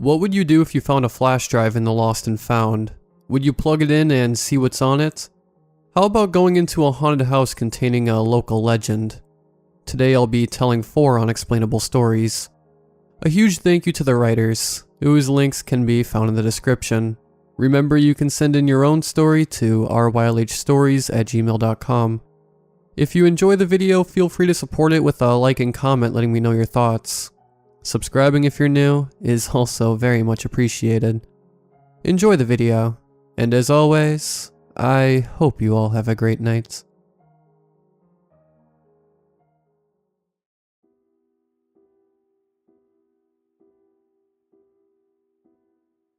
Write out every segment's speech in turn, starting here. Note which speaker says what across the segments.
Speaker 1: What would you do if you found a flash drive in the Lost and Found? Would you plug it in and see what's on it? How about going into a haunted house containing a local legend? Today I'll be telling 4 unexplainable stories. A huge thank you to the writers, whose links can be found in the description. Remember, you can send in your own story to rylhstories@gmail.com. If you enjoy the video, feel free to support it with a like and comment letting me know your thoughts. Subscribing if you're new is also very much appreciated. Enjoy the video, and as always, I hope you all have a great night.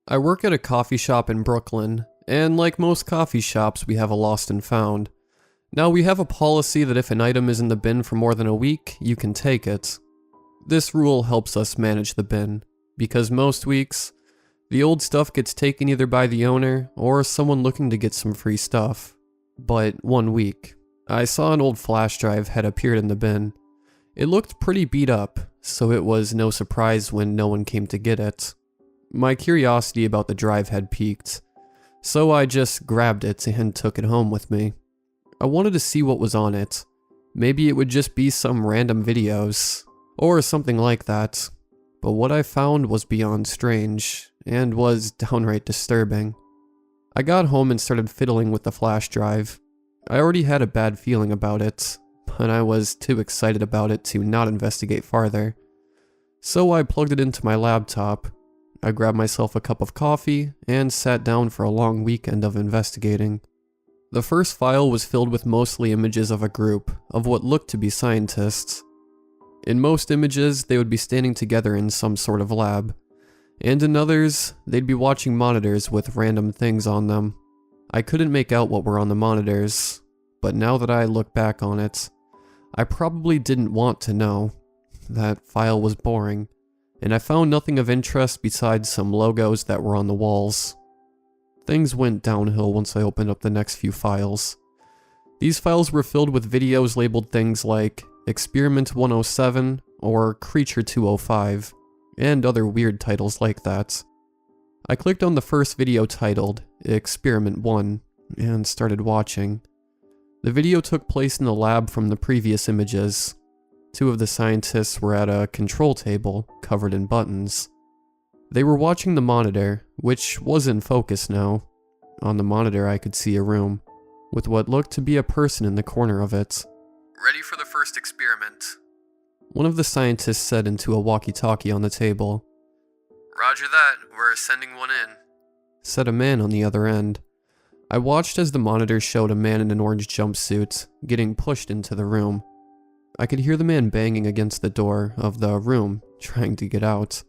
Speaker 1: I work at a coffee shop in Brooklyn, and like most coffee shops, we have a Lost and Found. Now, we have a policy that if an item is in the bin for more than a week, you can take it. This rule helps us manage the bin, because most weeks, the old stuff gets taken either by the owner or someone looking to get some free stuff. But one week, I saw an old flash drive had appeared in the bin. It looked pretty beat up, so it was no surprise when no one came to get it. My curiosity about the drive had piqued, so I just grabbed it and took it home with me. I wanted to see what was on it. Maybe it would just be some random videos, or something like that. But what I found was beyond strange, and was downright disturbing. I got home and started fiddling with the flash drive. I already had a bad feeling about it, but I was too excited about it to not investigate farther. So I plugged it into my laptop. I grabbed myself a cup of coffee, and sat down for a long weekend of investigating. The first file was filled with mostly images of a group of what looked to be scientists. In most images, they would be standing together in some sort of lab, and in others, they'd be watching monitors with random things on them. I couldn't make out what were on the monitors, but now that I look back on it, I probably didn't want to know. That file was boring, and I found nothing of interest besides some logos that were on the walls. Things went downhill once I opened up the next few files. These files were filled with videos labeled things like Experiment 107 or Creature 205, and other weird titles like that. I clicked on the first video titled Experiment 1 and started watching. The video took place in the lab from the previous images. 2 of the scientists were at a control table covered in buttons. They were watching the monitor, which was in focus now. On the monitor I could see a room, with what looked to be a person in the corner of it. "Ready for the first experiment," one of the scientists said into a walkie-talkie on the table. "Roger that, we're sending one in," said a man on the other end. I watched as the monitor showed a man in an orange jumpsuit getting pushed into the room. I could hear the man banging against the door of the room, trying to get out.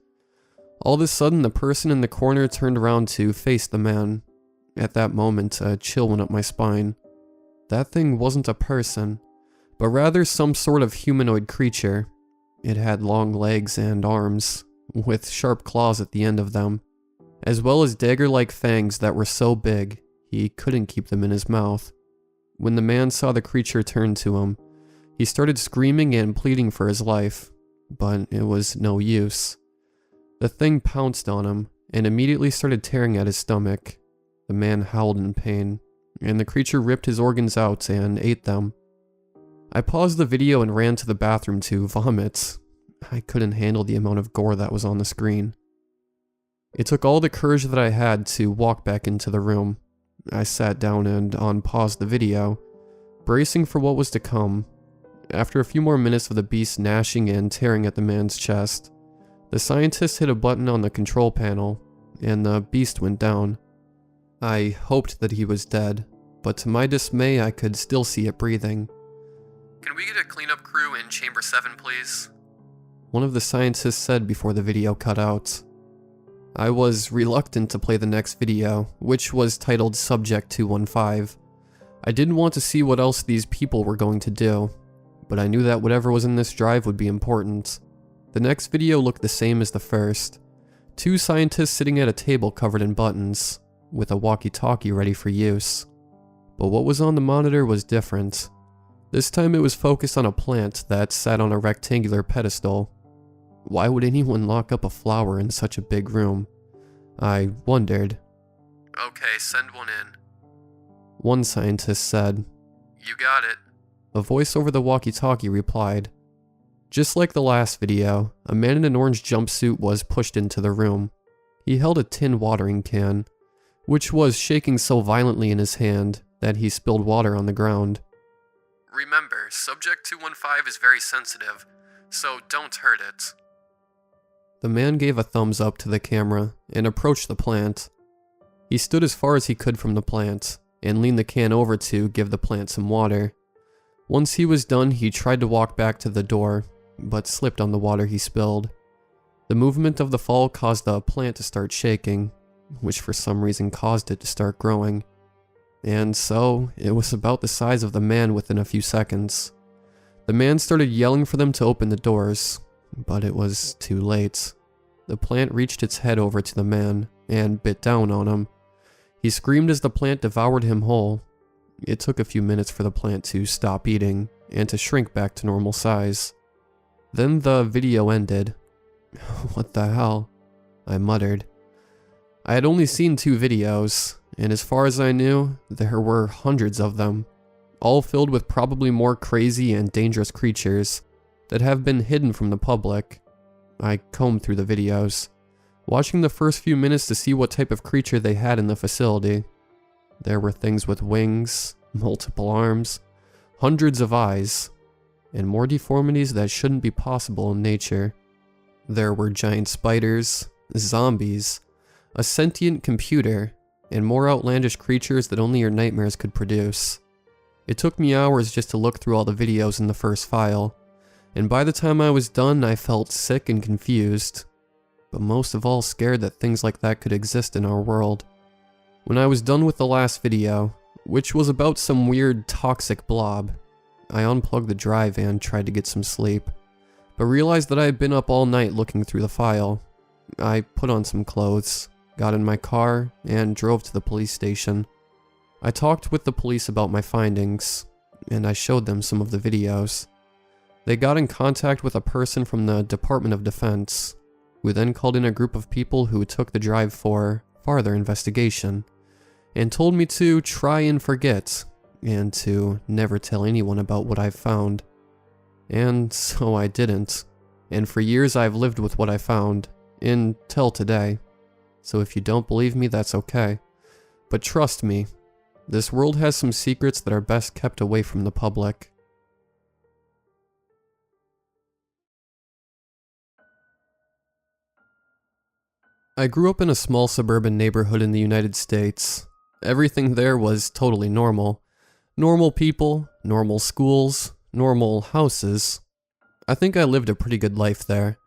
Speaker 1: All of a sudden, the person in the corner turned around to face the man. At that moment, a chill went up my spine. That thing wasn't a person, but rather some sort of humanoid creature. It had long legs and arms, with sharp claws at the end of them, as well as dagger-like fangs that were so big, he couldn't keep them in his mouth. When the man saw the creature turn to him, he started screaming and pleading for his life, but it was no use. The thing pounced on him, and immediately started tearing at his stomach. The man howled in pain, and the creature ripped his organs out and ate them. I paused the video and ran to the bathroom to vomit. I couldn't handle the amount of gore that was on the screen. It took all the courage that I had to walk back into the room. I sat down and unpaused the video, bracing for what was to come. After a few more minutes of the beast gnashing and tearing at the man's chest, the scientist hit a button on the control panel, and the beast went down. I hoped that he was dead, but to my dismay I could still see it breathing. "Can we get a cleanup crew in Chamber 7, please?" one of the scientists said before the video cut out. I was reluctant to play the next video, which was titled Subject 215. I didn't want to see what else these people were going to do, but I knew that whatever was in this drive would be important. The next video looked the same as the first. 2 scientists sitting at a table covered in buttons, with a walkie-talkie ready for use. But what was on the monitor was different. This time it was focused on a plant that sat on a rectangular pedestal. Why would anyone lock up a flower in such a big room? I wondered. Okay, send one in. One scientist said. You got it. A voice over the walkie-talkie replied. Just like the last video, a man in an orange jumpsuit was pushed into the room. He held a tin watering can, which was shaking so violently in his hand that he spilled water on the ground. Remember, Subject 215 is very sensitive, so don't hurt it. The man gave a thumbs up to the camera and approached the plant. He stood as far as he could from the plant and leaned the can over to give the plant some water. Once he was done, he tried to walk back to the door, but slipped on the water he spilled. The movement of the fall caused the plant to start shaking, which for some reason caused it to start growing. And so, it was about the size of the man within a few seconds. The man started yelling for them to open the doors, but it was too late. The plant reached its head over to the man and bit down on him. He screamed as the plant devoured him whole. It took a few minutes for the plant to stop eating and to shrink back to normal size. Then the video ended. What the hell? I muttered. I had only seen 2 videos, and as far as I knew, there were hundreds of them, all filled with probably more crazy and dangerous creatures that have been hidden from the public. I combed through the videos, watching the first few minutes to see what type of creature they had in the facility. There were things with wings, multiple arms, hundreds of eyes, and more deformities that shouldn't be possible in nature. There were giant spiders, zombies, a sentient computer, and more outlandish creatures that only your nightmares could produce. It took me hours just to look through all the videos in the first file, and by the time I was done, I felt sick and confused, but most of all scared that things like that could exist in our world. When I was done with the last video, which was about some weird toxic blob, I unplugged the drive and tried to get some sleep, but realized that I had been up all night looking through the file. I put on some clothes, got in my car, and drove to the police station. I talked with the police about my findings, and I showed them some of the videos. They got in contact with a person from the Department of Defense, who then called in a group of people who took the drive for farther investigation, and told me to try and forget, and to never tell anyone about what I've found. And so I didn't, and for years I've lived with what I found, until today. So if you don't believe me, that's okay. But trust me, this world has some secrets that are best kept away from the public. I grew up in a small suburban neighborhood in the United States. Everything there was totally normal. Normal people, normal schools, normal houses. I think I lived a pretty good life there.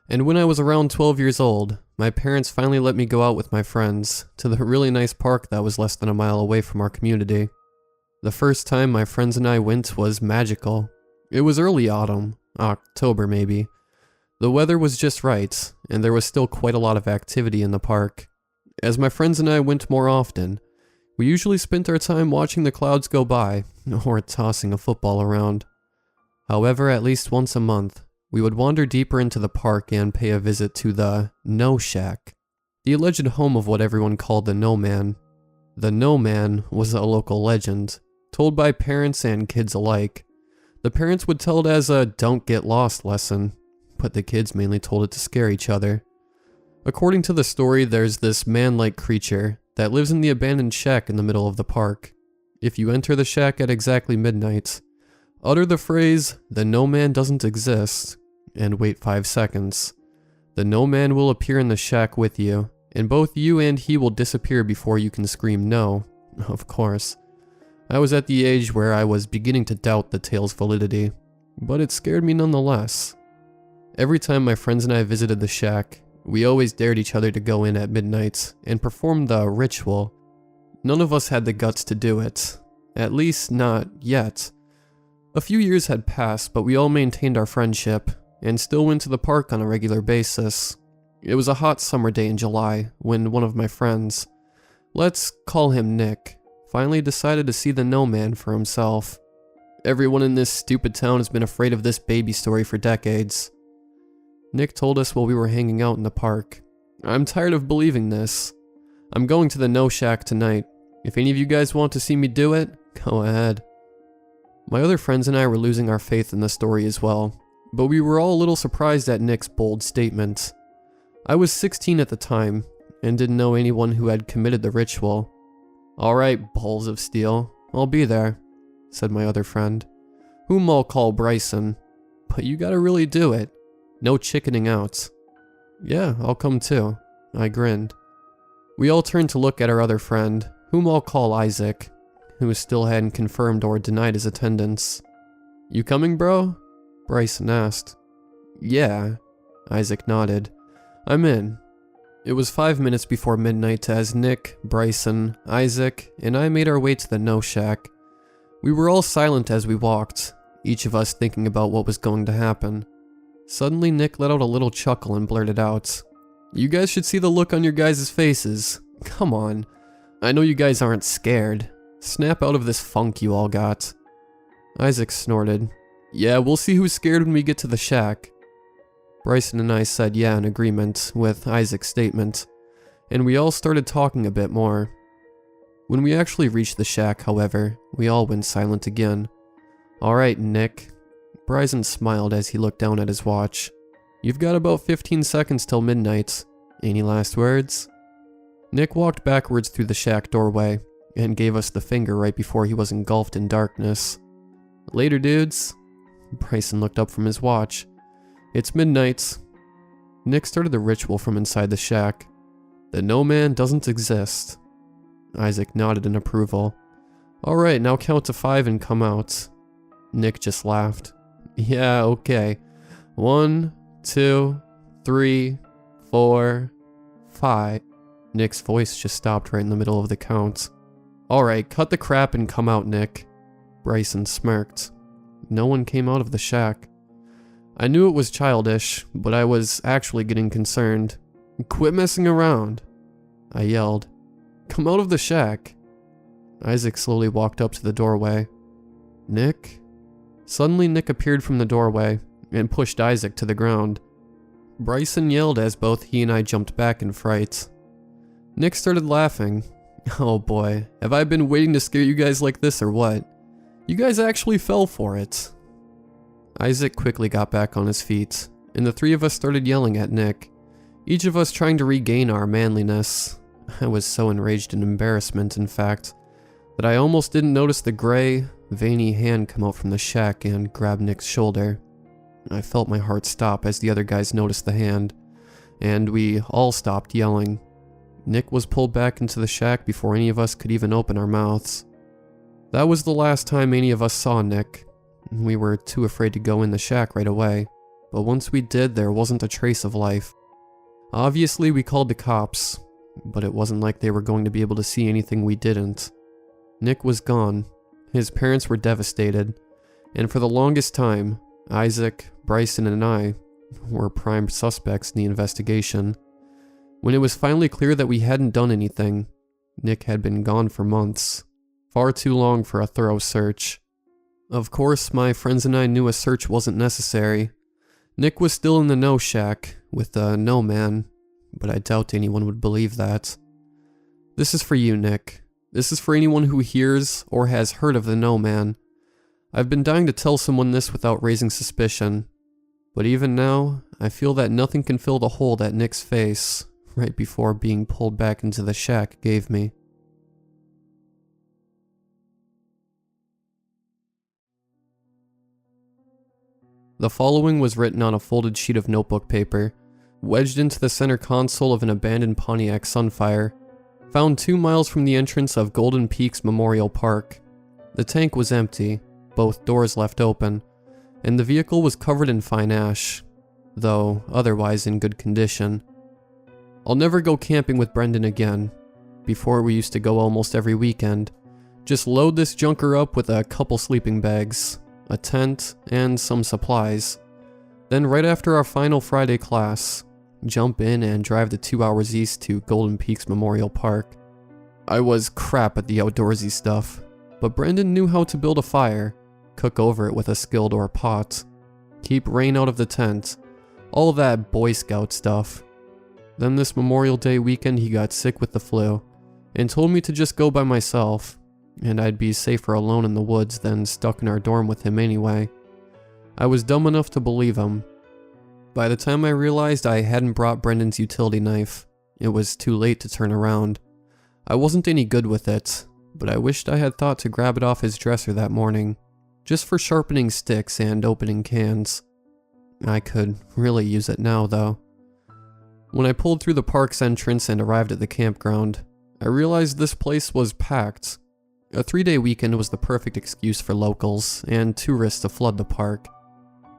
Speaker 1: And when I was around 12 years old, my parents finally let me go out with my friends to the really nice park that was less than a mile away from our community. The first time my friends and I went was magical. It was early autumn, October maybe. The weather was just right, and there was still quite a lot of activity in the park. As my friends and I went more often, we usually spent our time watching the clouds go by, or tossing a football around. However, at least once a month, we would wander deeper into the park and pay a visit to the No Shack, the alleged home of what everyone called the No Man. The No Man was a local legend, told by parents and kids alike. The parents would tell it as a don't get lost lesson, but the kids mainly told it to scare each other. According to the story, there's this man-like creature that lives in the abandoned shack in the middle of the park. If you enter the shack at exactly midnight, utter the phrase, "The No Man doesn't exist," and wait 5 seconds. The No Man will appear in the shack with you, and both you and he will disappear before you can scream no, of course. I was at the age where I was beginning to doubt the tale's validity, but it scared me nonetheless. Every time my friends and I visited the shack, we always dared each other to go in at midnight and perform the ritual. None of us had the guts to do it, at least not yet. A few years had passed, but we all maintained our friendship, and still went to the park on a regular basis. It was a hot summer day in July, when one of my friends, let's call him Nick, finally decided to see the No Man for himself. Everyone in this stupid town has been afraid of this baby story for decades. Nick told us while we were hanging out in the park. I'm tired of believing this. I'm going to the No Shack tonight. If any of you guys want to see me do it, go ahead. My other friends and I were losing our faith in the story as well, but we were all a little surprised at Nick's bold statement. I was 16 at the time, and didn't know anyone who had committed the ritual. Alright, balls of steel, I'll be there, said my other friend, whom I'll call Bryson. But you gotta really do it. No chickening out. Yeah, I'll come too, I grinned. We all turned to look at our other friend, whom I'll call Isaac, who still hadn't confirmed or denied his attendance. You coming, bro? Bryson asked. Yeah, Isaac nodded. I'm in. It was 5 minutes before midnight as Nick, Bryson, Isaac, and I made our way to the No Shack. We were all silent as we walked, each of us thinking about what was going to happen. Suddenly Nick let out a little chuckle and blurted out, You guys should see the look on your guys' faces. Come on. I know you guys aren't scared. Snap out of this funk you all got. Isaac snorted. Yeah, we'll see who's scared when we get to the shack. Bryson and I said yeah in agreement with Isaac's statement, and we all started talking a bit more. When we actually reached the shack, however, we all went silent again. Alright, Nick. Bryson smiled as he looked down at his watch. You've got about 15 seconds till midnight. Any last words? Nick walked backwards through the shack doorway and gave us the finger right before he was engulfed in darkness. Later, dudes. Bryson looked up from his watch. It's midnight. Nick started the ritual from inside the shack. The No Man doesn't exist. Isaac nodded in approval. Alright, now count to 5 and come out. Nick just laughed. Yeah, okay. 1, 2, 3, 4, 5. Nick's voice just stopped right in the middle of the count. Alright, cut the crap and come out, Nick. Bryson smirked. No one came out of the shack. I knew it was childish, but I was actually getting concerned. Quit messing around, I yelled. Come out of the shack. Isaac slowly walked up to the doorway. Nick? Suddenly Nick appeared from the doorway and pushed Isaac to the ground. Bryson yelled as both he and I jumped back in fright. Nick started laughing. Oh boy, have I been waiting to scare you guys like this or what? You guys actually fell for it. Isaac quickly got back on his feet, and the three of us started yelling at Nick, each of us trying to regain our manliness. I was so enraged and embarrassment, in fact, that I almost didn't notice the gray, veiny hand come out from the shack and grab Nick's shoulder. I felt my heart stop as the other guys noticed the hand, and we all stopped yelling. Nick was pulled back into the shack before any of us could even open our mouths. That was the last time any of us saw Nick. We were too afraid to go in the shack right away, but once we did, there wasn't a trace of life. Obviously, we called the cops, but it wasn't like they were going to be able to see anything we didn't. Nick was gone. His parents were devastated, and for the longest time, Isaac, Bryson, and I were prime suspects in the investigation. When it was finally clear that we hadn't done anything, Nick had been gone for months. Far too long for a thorough search. Of course, my friends and I knew a search wasn't necessary. Nick was still in the No Shack with the No Man, but I doubt anyone would believe that. This is for you, Nick. This is for anyone who hears or has heard of the No Man. I've been dying to tell someone this without raising suspicion, but even now, I feel that nothing can fill the hole that Nick's face, right before being pulled back into the shack, gave me. The following was written on a folded sheet of notebook paper, wedged into the center console of an abandoned Pontiac Sunfire, found 2 miles from the entrance of Golden Peaks Memorial Park. The tank was empty, both doors left open, and the vehicle was covered in fine ash, though otherwise in good condition. I'll never go camping with Brendan again. Before, we used to go almost every weekend. Just load this junker up with a couple sleeping bags, a tent, and some supplies. Then right after our final Friday class, jump in and drive the 2 hours east to Golden Peaks Memorial Park. I was crap at the outdoorsy stuff, but Brendan knew how to build a fire, cook over it with a skillet or a pot, keep rain out of the tent, All that Boy Scout stuff. Then this Memorial Day weekend he got sick with the flu and told me to just go by myself, and I'd be safer alone in the woods than stuck in our dorm with him anyway. I was dumb enough to believe him. By the time I realized I hadn't brought Brendan's utility knife, it was too late to turn around. I wasn't any good with it, but I wished I had thought to grab it off his dresser that morning, just for sharpening sticks and opening cans. I could really use it now, though. When I pulled through the park's entrance and arrived at the campground, I realized this place was packed. A 3-day weekend was the perfect excuse for locals and tourists to flood the park.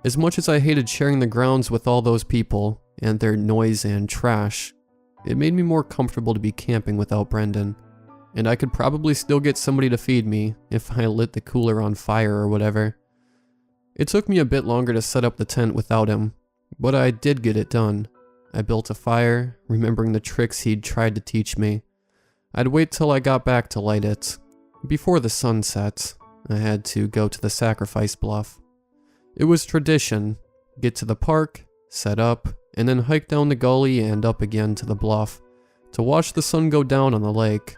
Speaker 1: As much as I hated sharing the grounds with all those people and their noise and trash, it made me more comfortable to be camping without Brendan, and I could probably still get somebody to feed me if I lit the cooler on fire or whatever. It took me a bit longer to set up the tent without him, but I did get it done. I built a fire, remembering the tricks he'd tried to teach me. I'd wait till I got back to light it. Before the sun set, I had to go to the sacrifice bluff. It was tradition: get to the park, set up, and then hike down the gully and up again to the bluff to watch the sun go down on the lake.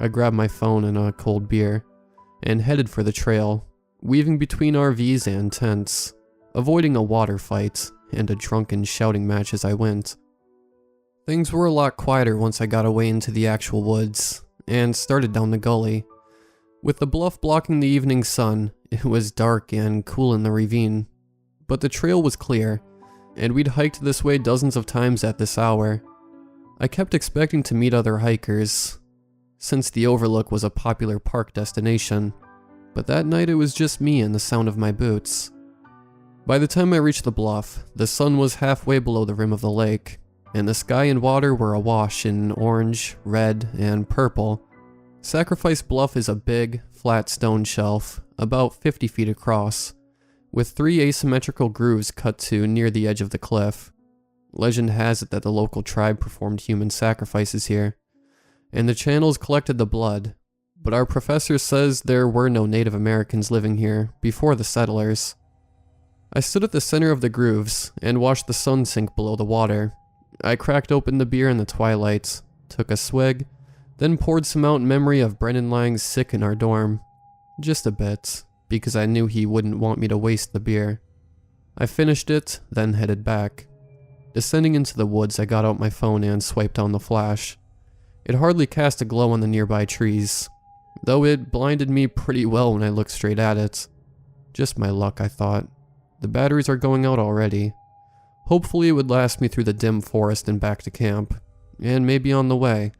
Speaker 1: I grabbed my phone and a cold beer and headed for the trail, weaving between RVs and tents, avoiding a water fight and a drunken shouting match as I went. Things were a lot quieter once I got away into the actual woods and started down the gully. With the bluff blocking the evening sun, it was dark and cool in the ravine, but the trail was clear, and we'd hiked this way dozens of times at this hour. I kept expecting to meet other hikers, since the overlook was a popular park destination, but that night it was just me and the sound of my boots. By the time I reached the bluff, the sun was halfway below the rim of the lake, and the sky and water were awash in orange, red, and purple. Sacrifice Bluff is a big, flat stone shelf, about 50 feet across, with 3 asymmetrical grooves cut to near the edge of the cliff. Legend has it that the local tribe performed human sacrifices here, and the channels collected the blood, but our professor says there were no Native Americans living here before the settlers. I stood at the center of the grooves and watched the sun sink below the water. I cracked open the beer in the twilight, took a swig, then poured some out in memory of Brendan lying sick in our dorm. Just a bit, because I knew he wouldn't want me to waste the beer. I finished it, then headed back. Descending into the woods, I got out my phone and swiped on the flash. It hardly cast a glow on the nearby trees, though it blinded me pretty well when I looked straight at it. Just my luck, I thought. The batteries are going out already. Hopefully it would last me through the dim forest and back to camp, and maybe on the way,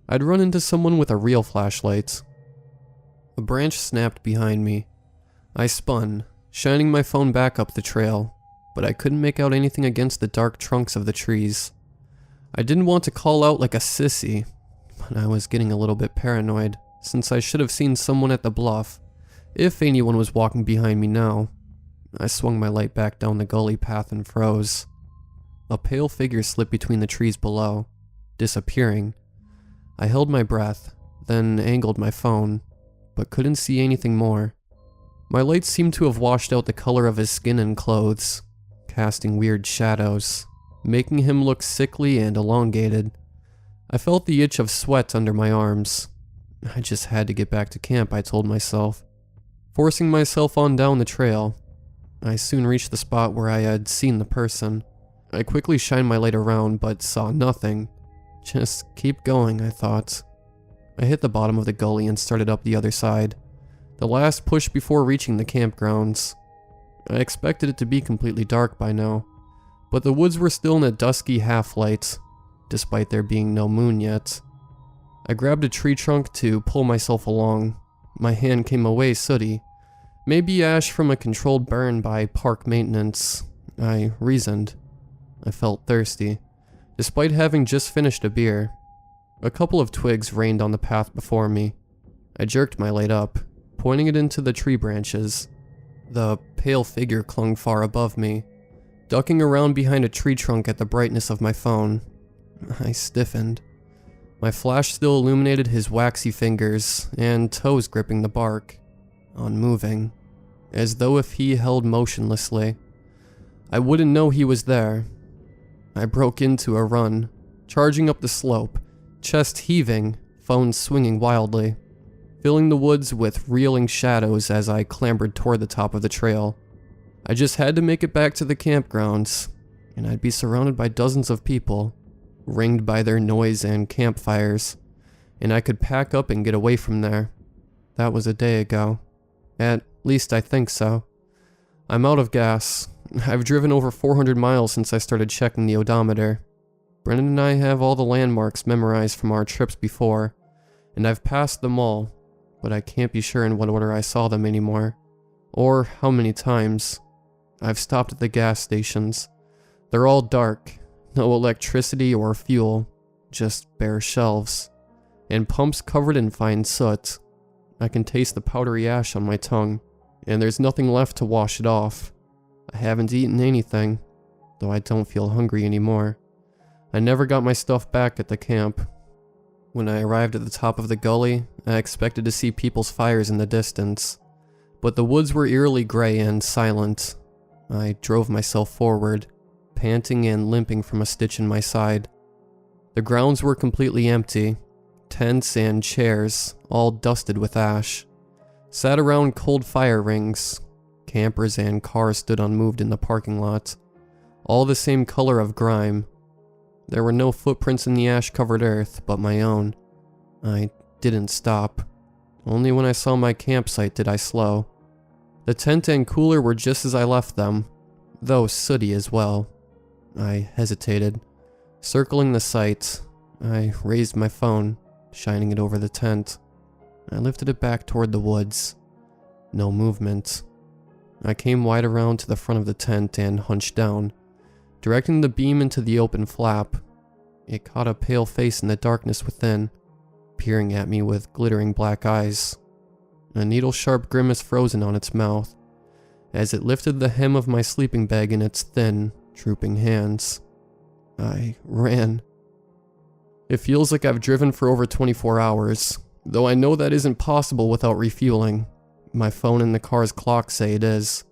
Speaker 1: I'd run into someone with a real flashlight. A branch snapped behind me. I spun, shining my phone back up the trail, but I couldn't make out anything against the dark trunks of the trees. I didn't want to call out like a sissy, but I was getting a little bit paranoid, since I should have seen someone at the bluff, if anyone was walking behind me now. I swung my light back down the gully path and froze. A pale figure slipped between the trees below, disappearing. I held my breath, then angled my phone, but couldn't see anything more. My light seemed to have washed out the color of his skin and clothes, casting weird shadows, making him look sickly and elongated. I felt the itch of sweat under my arms. I just had to get back to camp, I told myself. Forcing myself on down the trail, I soon reached the spot where I had seen the person. I quickly shined my light around, but saw nothing. Just keep going, I thought. I hit the bottom of the gully and started up the other side, the last push before reaching the campgrounds. I expected it to be completely dark by now, but the woods were still in a dusky half-light, despite there being no moon yet. I grabbed a tree trunk to pull myself along. My hand came away sooty. Maybe ash from a controlled burn by park maintenance, I reasoned. I felt thirsty, despite having just finished a beer. A couple of twigs rained on the path before me. I jerked my light up, pointing it into the tree branches. The pale figure clung far above me, ducking around behind a tree trunk at the brightness of my phone. I stiffened. My flash still illuminated his waxy fingers and toes gripping the bark, unmoving, as though if he held motionlessly, I wouldn't know he was there. I broke into a run, charging up the slope, chest heaving, phone swinging wildly, filling the woods with reeling shadows as I clambered toward the top of the trail. I just had to make it back to the campgrounds, and I'd be surrounded by dozens of people, ringed by their noise and campfires, and I could pack up and get away from there. That was a day ago. At least I think so. I'm out of gas. I've driven over 400 miles since I started checking the odometer. Brennan and I have all the landmarks memorized from our trips before, and I've passed them all, but I can't be sure in what order I saw them anymore, or how many times. I've stopped at the gas stations. They're all dark, no electricity or fuel, just bare shelves, and pumps covered in fine soot. I can taste the powdery ash on my tongue, and there's nothing left to wash it off. I haven't eaten anything, though I don't feel hungry anymore. I never got my stuff back at the camp. When I arrived at the top of the gully, I expected to see people's fires in the distance, but the woods were eerily gray and silent. I drove myself forward, panting and limping from a stitch in my side. The grounds were completely empty. Tents and chairs, all dusted with ash, sat around cold fire rings. Campers and cars stood unmoved in the parking lot, all the same color of grime. There were no footprints in the ash-covered earth but my own. I didn't stop. Only when I saw my campsite did I slow. The tent and cooler were just as I left them, though sooty as well. I hesitated. Circling the site, I raised my phone, shining it over the tent. I lifted it back toward the woods. No movement. I came wide around to the front of the tent and hunched down, directing the beam into the open flap. It caught a pale face in the darkness within, peering at me with glittering black eyes. A needle-sharp grimace frozen on its mouth, as it lifted the hem of my sleeping bag in its thin, drooping hands. I ran. It feels like I've driven for over 24 hours, though I know that isn't possible without refueling. My phone and the car's clock say it is.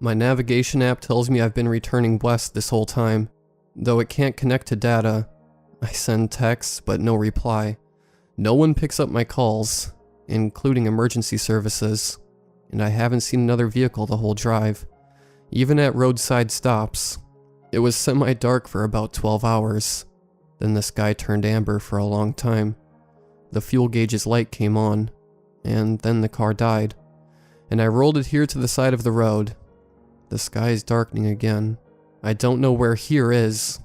Speaker 1: My navigation app tells me I've been returning west this whole time, though it can't connect to data. I send texts, but no reply. No one picks up my calls, including emergency services, and I haven't seen another vehicle the whole drive, even at roadside stops. It was semi-dark for about 12 hours. Then the sky turned amber for a long time. The fuel gauge's light came on, and then the car died, and I rolled it here to the side of the road. The sky is darkening again. I don't know where here is.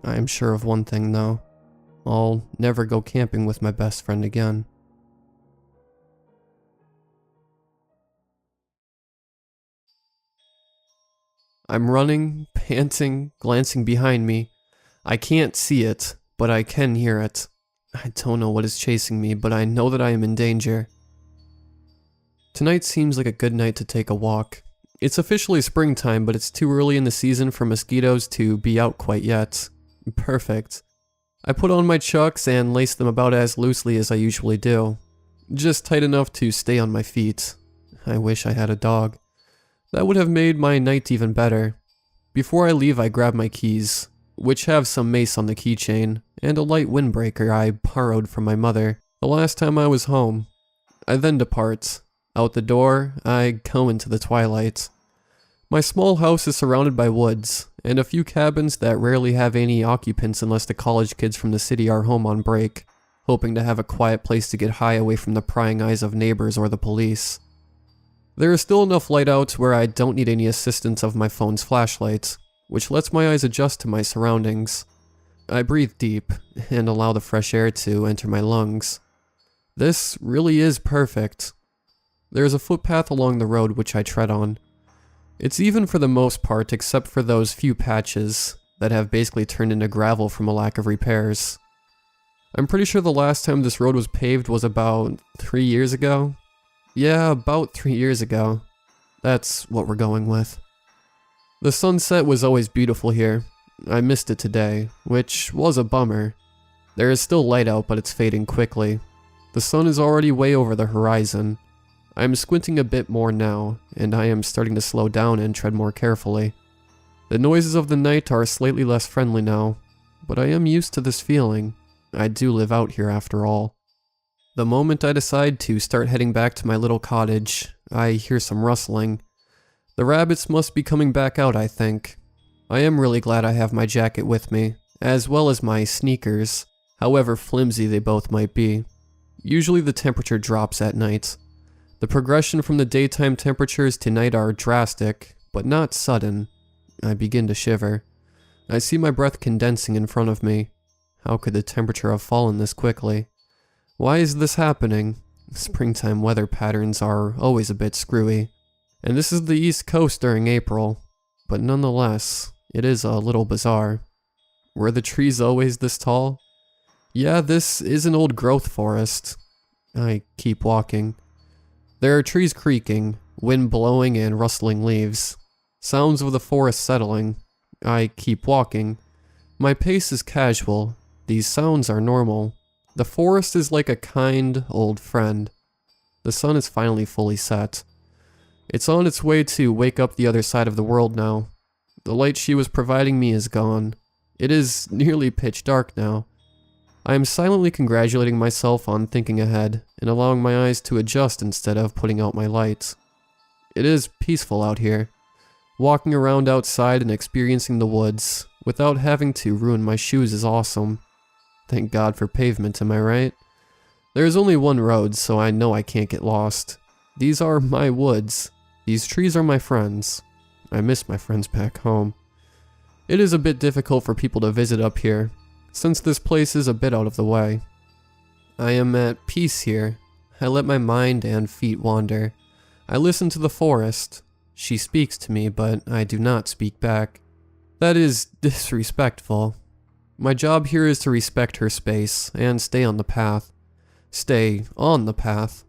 Speaker 1: I am sure of one thing though. I'll never go camping with my best friend again. I'm running, panting, glancing behind me. I can't see it, but I can hear it. I don't know what is chasing me, but I know that I am in danger. Tonight seems like a good night to take a walk. It's officially springtime, but it's too early in the season for mosquitoes to be out quite yet. Perfect. I put on my chucks and lace them about as loosely as I usually do. Just tight enough to stay on my feet. I wish I had a dog. That would have made my night even better. Before I leave, I grab my keys, which have some mace on the keychain, and a light windbreaker I borrowed from my mother the last time I was home. I then depart. Out the door, I go into the twilight. My small house is surrounded by woods, and a few cabins that rarely have any occupants unless the college kids from the city are home on break, hoping to have a quiet place to get high away from the prying eyes of neighbors or the police. There is still enough light out where I don't need any assistance of my phone's flashlight, which lets my eyes adjust to my surroundings. I breathe deep and allow the fresh air to enter my lungs. This really is perfect. There is a footpath along the road which I tread on. It's even for the most part except for those few patches that have basically turned into gravel from a lack of repairs. I'm pretty sure the last time this road was paved was about 3 years ago. Yeah, about 3 years ago. That's what we're going with. The sunset was always beautiful here. I missed it today, which was a bummer. There is still light out, but it's fading quickly. The sun is already way over the horizon. I am squinting a bit more now, and I am starting to slow down and tread more carefully. The noises of the night are slightly less friendly now, but I am used to this feeling. I do live out here after all. The moment I decide to start heading back to my little cottage, I hear some rustling. The rabbits must be coming back out, I think. I am really glad I have my jacket with me, as well as my sneakers, however flimsy they both might be. Usually the temperature drops at night. The progression from the daytime temperatures to night are drastic, but not sudden. I begin to shiver. I see my breath condensing in front of me. How could the temperature have fallen this quickly? Why is this happening? Springtime weather patterns are always a bit screwy. And this is the East Coast during April, but nonetheless, it is a little bizarre. Were the trees always this tall? Yeah, this is an old growth forest. I keep walking. There are trees creaking, wind blowing and rustling leaves. Sounds of the forest settling. I keep walking. My pace is casual. These sounds are normal. The forest is like a kind, old friend. The sun is finally fully set. It's on its way to wake up the other side of the world now. The light she was providing me is gone. It is nearly pitch dark now. I am silently congratulating myself on thinking ahead and allowing my eyes to adjust instead of putting out my lights. It is peaceful out here. Walking around outside and experiencing the woods without having to ruin my shoes is awesome. Thank God for pavement, am I right? There is only one road, so I know I can't get lost. These are my woods. These trees are my friends. I miss my friends back home. It is a bit difficult for people to visit up here, since this place is a bit out of the way. I am at peace here. I let my mind and feet wander. I listen to the forest. She speaks to me, but I do not speak back. That is disrespectful. My job here is to respect her space and stay on the path. Stay on the path.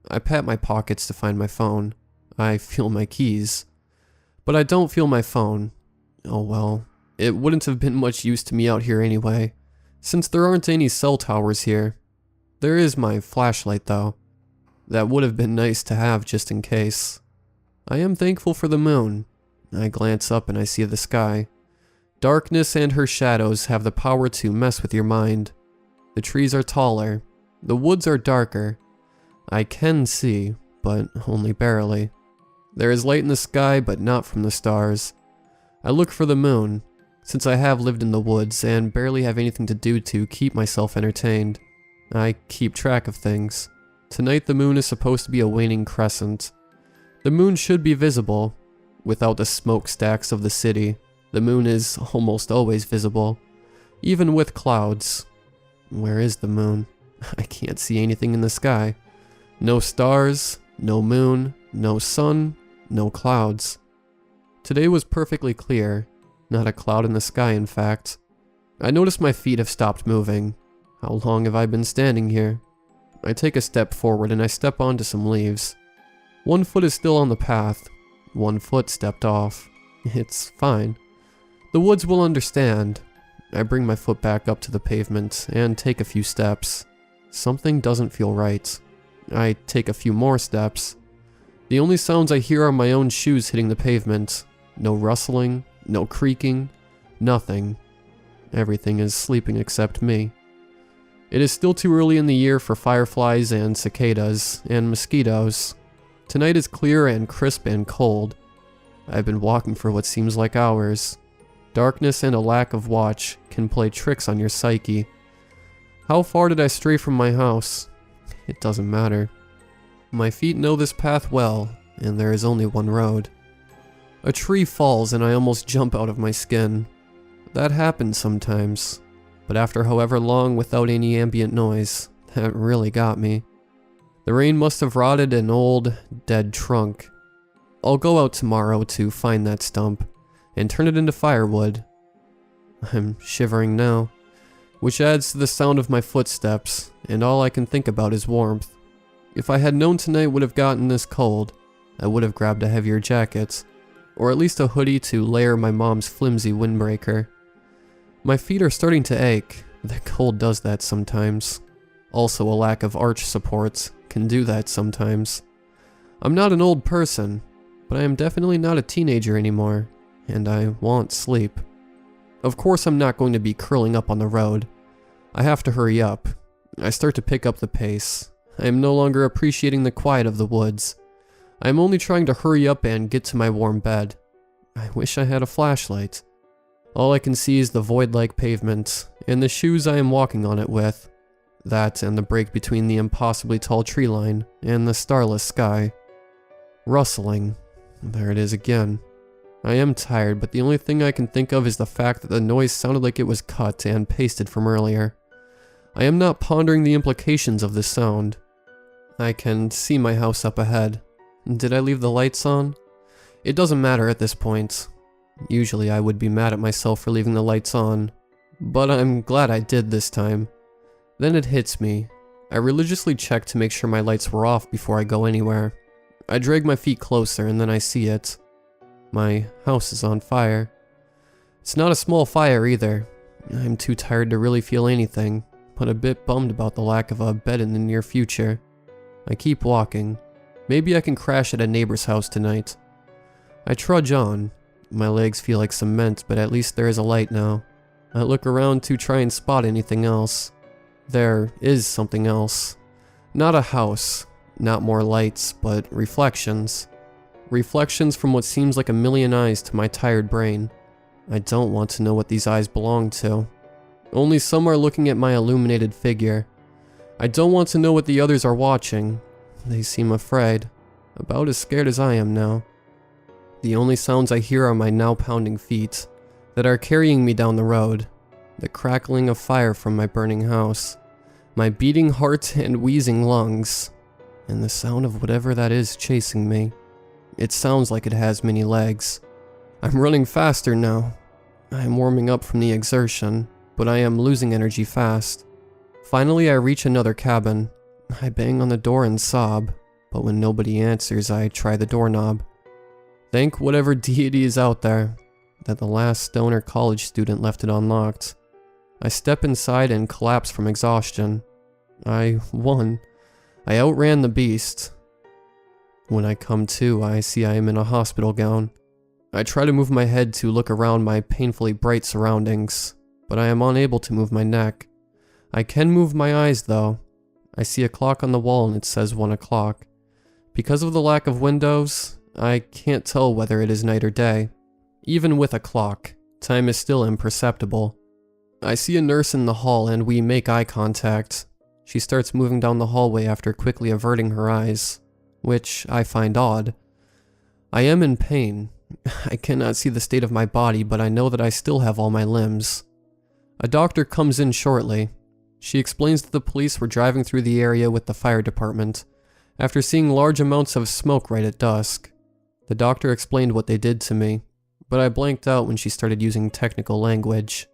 Speaker 1: I pat my pockets to find my phone. I feel my keys. But I don't feel my phone. Oh well, it wouldn't have been much use to me out here anyway, since there aren't any cell towers here. There is my flashlight though. That would have been nice to have just in case. I am thankful for the moon. I glance up and I see the sky. Darkness and her shadows have the power to mess with your mind. The trees are taller. The woods are darker. I can see, but only barely. There is light in the sky, but not from the stars. I look for the moon, since I have lived in the woods and barely have anything to do to keep myself entertained. I keep track of things. Tonight the moon is supposed to be a waning crescent. The moon should be visible. Without the smokestacks of the city, the moon is almost always visible, even with clouds. Where is the moon? I can't see anything in the sky. No stars, no moon, no sun, no clouds. Today was perfectly clear. Not a cloud in the sky, in fact. I notice my feet have stopped moving. How long have I been standing here? I take a step forward and I step onto some leaves. One foot is still on the path. One foot stepped off. It's fine. The woods will understand. I bring my foot back up to the pavement and take a few steps. Something doesn't feel right. I take a few more steps. The only sounds I hear are my own shoes hitting the pavement. No rustling, no creaking, nothing. Everything is sleeping except me. It is still too early in the year for fireflies and cicadas and mosquitoes. Tonight is clear and crisp and cold. I've been walking for what seems like hours. Darkness and a lack of watch can play tricks on your psyche. How far did I stray from my house? It doesn't matter. My feet know this path well, and there is only one road. A tree falls and I almost jump out of my skin. That happens sometimes, but after however long without any ambient noise, that really got me. The rain must have rotted an old, dead trunk. I'll go out tomorrow to find that stump and turn it into firewood. I'm shivering now, which adds to the sound of my footsteps, and all I can think about is warmth. If I had known tonight would have gotten this cold, I would have grabbed a heavier jacket, or at least a hoodie to layer my mom's flimsy windbreaker. My feet are starting to ache. The cold does that sometimes. Also, a lack of arch supports can do that sometimes. I'm not an old person, but I am definitely not a teenager anymore. and I want sleep. Of course I'm not going to be curling up on the road. I have to hurry up. I start to pick up the pace. I am no longer appreciating the quiet of the woods. I am only trying to hurry up and get to my warm bed. I wish I had a flashlight. All I can see is the void-like pavement, and the shoes I am walking on it with. That and the break between the impossibly tall tree line and the starless sky. Rustling. There it is again. I am tired, but the only thing I can think of is the fact that the noise sounded like it was cut and pasted from earlier. I am not pondering the implications of this sound. I can see my house up ahead. Did I leave the lights on? It doesn't matter at this point. Usually I would be mad at myself for leaving the lights on, but I'm glad I did this time. Then it hits me. I religiously check to make sure my lights were off before I go anywhere. I drag my feet closer and then I see it. My house is on fire. It's not a small fire either. I'm too tired to really feel anything, but a bit bummed about the lack of a bed in the near future. I keep walking. Maybe I can crash at a neighbor's house tonight. I trudge on. My legs feel like cement, but at least there is a light now. I look around to try and spot anything else. There is something else. Not a house, not more lights, but reflections. Reflections from what seems like a million eyes to my tired brain. I don't want to know what these eyes belong to. Only some are looking at my illuminated figure. I don't want to know what the others are watching. They seem afraid, about as scared as I am now. The only sounds I hear are my now pounding feet, that are carrying me down the road, the crackling of fire from my burning house, my beating heart and wheezing lungs, and the sound of whatever that is chasing me. It sounds like it has many legs. I'm running faster now. I am warming up from the exertion, but I am losing energy fast. Finally, I reach another cabin. I bang on the door and sob, but when nobody answers, I try the doorknob. Thank whatever deity is out there that the last stoner college student left it unlocked. I step inside and collapse from exhaustion. I won. I outran the beast. When I come to, I see I am in a hospital gown. I try to move my head to look around my painfully bright surroundings, but I am unable to move my neck. I can move my eyes though. I see a clock on the wall and it says 1 o'clock. Because of the lack of windows, I can't tell whether it is night or day. Even with a clock, time is still imperceptible. I see a nurse in the hall and we make eye contact. She starts moving down the hallway after quickly averting her eyes, which I find odd. I am in pain. I cannot see the state of my body, but I know that I still have all my limbs. A doctor comes in shortly. She explains that the police were driving through the area with the fire department, after seeing large amounts of smoke right at dusk. The doctor explained what they did to me, but I blanked out when she started using technical language.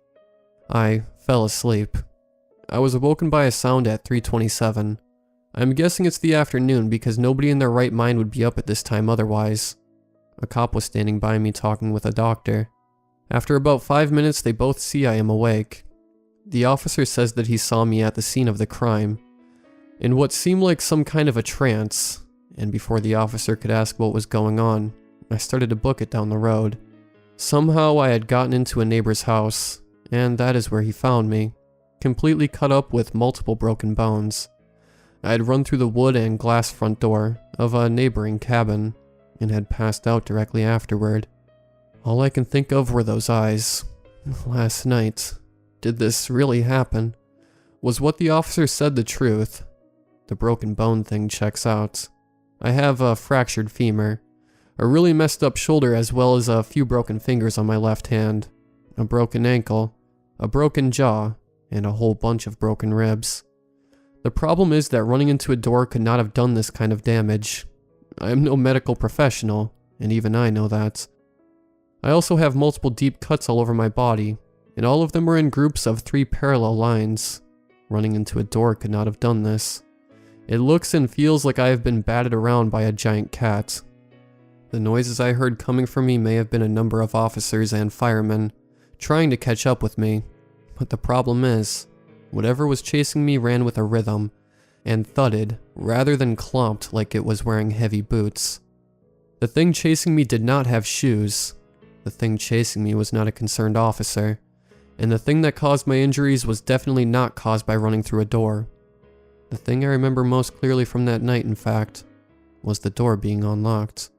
Speaker 1: I fell asleep. I was awoken by a sound at 3:27. I'm guessing it's the afternoon because nobody in their right mind would be up at this time otherwise. A cop was standing by me talking with a doctor. After about 5 minutes, they both see I am awake. The officer says that he saw me at the scene of the crime, in what seemed like some kind of a trance, and before the officer could ask what was going on, I started to book it down the road. Somehow I had gotten into a neighbor's house, and that is where he found me, completely cut up with multiple broken bones. I had run through the wood and glass front door of a neighboring cabin, and had passed out directly afterward. All I can think of were those eyes. Last night. Did this really happen? Was what the officer said the truth? The broken bone thing checks out. I have a fractured femur, a really messed up shoulder as well as a few broken fingers on my left hand, a broken ankle, a broken jaw, and a whole bunch of broken ribs. The problem is that running into a door could not have done this kind of damage. I am no medical professional, and even I know that. I also have multiple deep cuts all over my body, and all of them are in groups of 3 parallel lines. Running into a door could not have done this. It looks and feels like I have been batted around by a giant cat. The noises I heard coming from me may have been a number of officers and firemen trying to catch up with me, but the problem is, whatever was chasing me ran with a rhythm, and thudded rather than clomped like it was wearing heavy boots. The thing chasing me did not have shoes. The thing chasing me was not a concerned officer, and the thing that caused my injuries was definitely not caused by running through a door. The thing I remember most clearly from that night, in fact, was the door being unlocked.